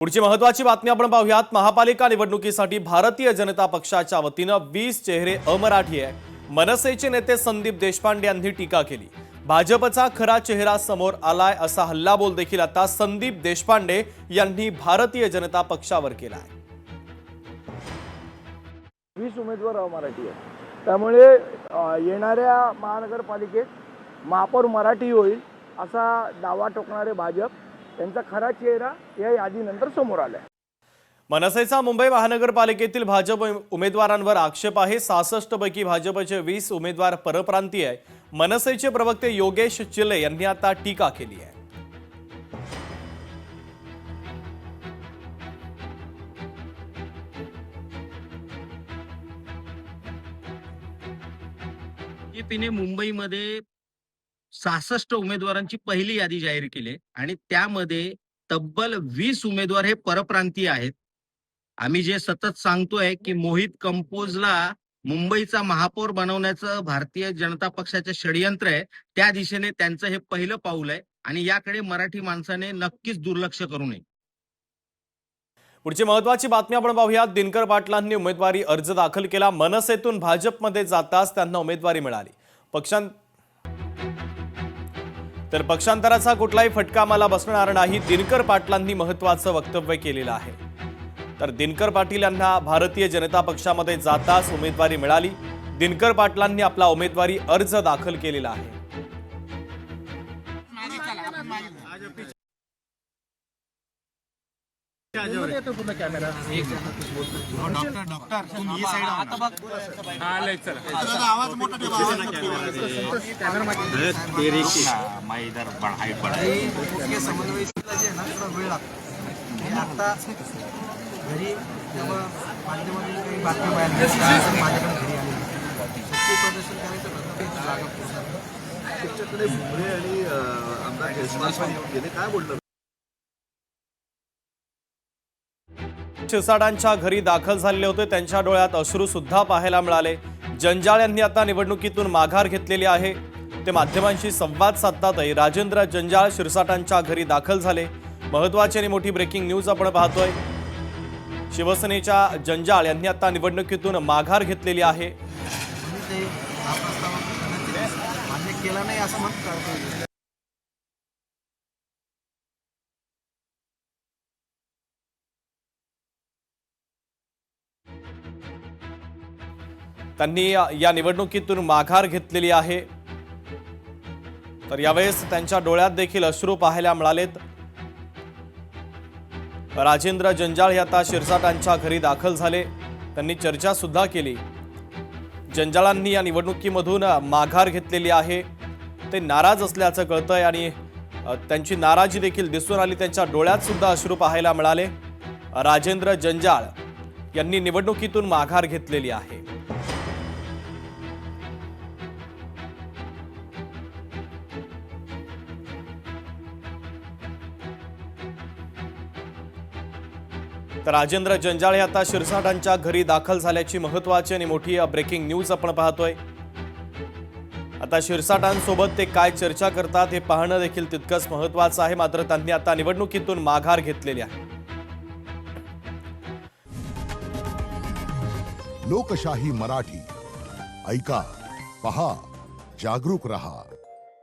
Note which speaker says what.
Speaker 1: पुढची महत्त्वाची बातमी आपण पाहूयात। महापालिका निवडणुकीसाठी भारतीय जनता पक्षाच्या वतीनं 20 चेहरे अमराठी आहे। मनसेचे नेते संदीप देशपांडे यांनी टीका केली। भाजपचा खरा चेहरा समोर आलाय असा हल्लाबोल देखील आता संदीप देशपांडे यांनी भारतीय जनता पक्षावर केलाय।
Speaker 2: 20 उमेदवार अमराठी आहेत, त्यामुळे येणाऱ्या महानगरपालिकेत महापौर मराठी होईल असा दावा ठोकणारे भाजप त्यांचा खरा चेहरा या यादीनंतर समोर आलाय।
Speaker 1: मनसेचा मुंबई महानगरपालिकेतील भाजप उमेदवारांवर आक्षेप आहे। 66 पैकी भाजपचे 20 उमेदवार परप्रांतीय आहे। मनसेचे प्रवक्ते योगेश चिले यांनी आता टीका केली आहे।
Speaker 3: बीजेपीने मुंबईमध्ये 66 उमेदवारांची पहिली यादी जाहीर केली आणि त्यामध्ये तब्बल 20 उमेदवार हे परप्रांतीय आहेत। आम्ही जे सतत सांगतोय की मोहित कंपोजला मुंबईचा महापौर बनवण्याचं भारतीय जनता पक्षाचे षडयंत्र आहे, त्या दिशेने त्यांचं हे पहिलं पाऊल आहे आणि याकडे मराठी माणसाने नक्कीच दुर्लक्ष करू नये।
Speaker 1: पुढची महत्त्वाची बातमी आपण पाहूयात। दिनकर पाटलांनी उमेदवारी अर्ज दाखल केला। मनसेतून भाजपमध्ये जाताच त्यांना उमेदवारी मिळाली। पक्षांतराचा कुठलाही फटका मला बसणार नाही, दिनकर पाटलांनी महत्त्वाचं वक्तव्य केलेलं आहे। तर दिनकर पाटील यांना भारतीय जनता पक्षामध्ये जाताच उमेदवारी मिळाली। दिनकर पाटलांनी आपला उमेदवारी अर्ज दाखल केलेला आहे।
Speaker 4: घरी जेव्हा माध्यमांनी काही बातम्या पाहिल्या माझ्याकडे घरी आले प्रदर्शन करायचं
Speaker 5: तुमच्याकडे भुमरे आणि आमदार केसरकर गेले काय बोललं?
Speaker 1: शिरसाटांच्या घरी दाखल झालेले होते, त्यांच्या डोळ्यात अश्रू सुद्धा पाहायला मिळाले। जंजाळ यांनी आता निवडणुकीतून माघार घेतलेली आहे। ते माध्यमांशी संवाद साधतातही राजेंद्र जंजाळ शिरसाटांच्या घरी दाखल झाले। महत्त्वाची आणि मोठी ब्रेकिंग न्यूज आपण पाहतोय। शिवसेनेच्या जंजाळ यांनी आता निवडणुकीतून माघार घेतलेली आहे।
Speaker 4: केला नाही असं म्हणतात।
Speaker 1: त्यांनी या निवडणुकीतून माघार घेतलेली आहे। तर यावेळेस त्यांच्या डोळ्यात देखील अश्रू पाहायला मिळालेत। राजेंद्र जंजाळ हे आता शिरसाटांच्या घरी दाखल झाले। त्यांनी चर्चा सुद्धा केली। जंजाळांनी या निवडणुकीमधून माघार घेतलेली आहे। ते नाराज असल्याचं कळतंय आणि त्यांची नाराजी देखील दिसून आली। त्यांच्या डोळ्यात सुद्धा अश्रू पाहायला मिळाले। राजेंद्र जंजाळ यांनी निवडणुकीतून माघार घेतलेली आहे। तर राजेंद्र जंजाळ हे आता शिरसाटांच्या घरी दाखल झाल्याची महत्त्वाची आणि मोठी ब्रेकिंग न्यूज आपण पाहतोय। आता शिरसाटांसोबत ते काय चर्चा करतात हे पाहणं देखील तितकंच महत्त्वाचं आहे। मात्र त्यांनी आता निवडणुकीतून माघार घेतलेली आहे।
Speaker 6: लोकशाही मराठी ऐका, पहा, जागरूक रहा।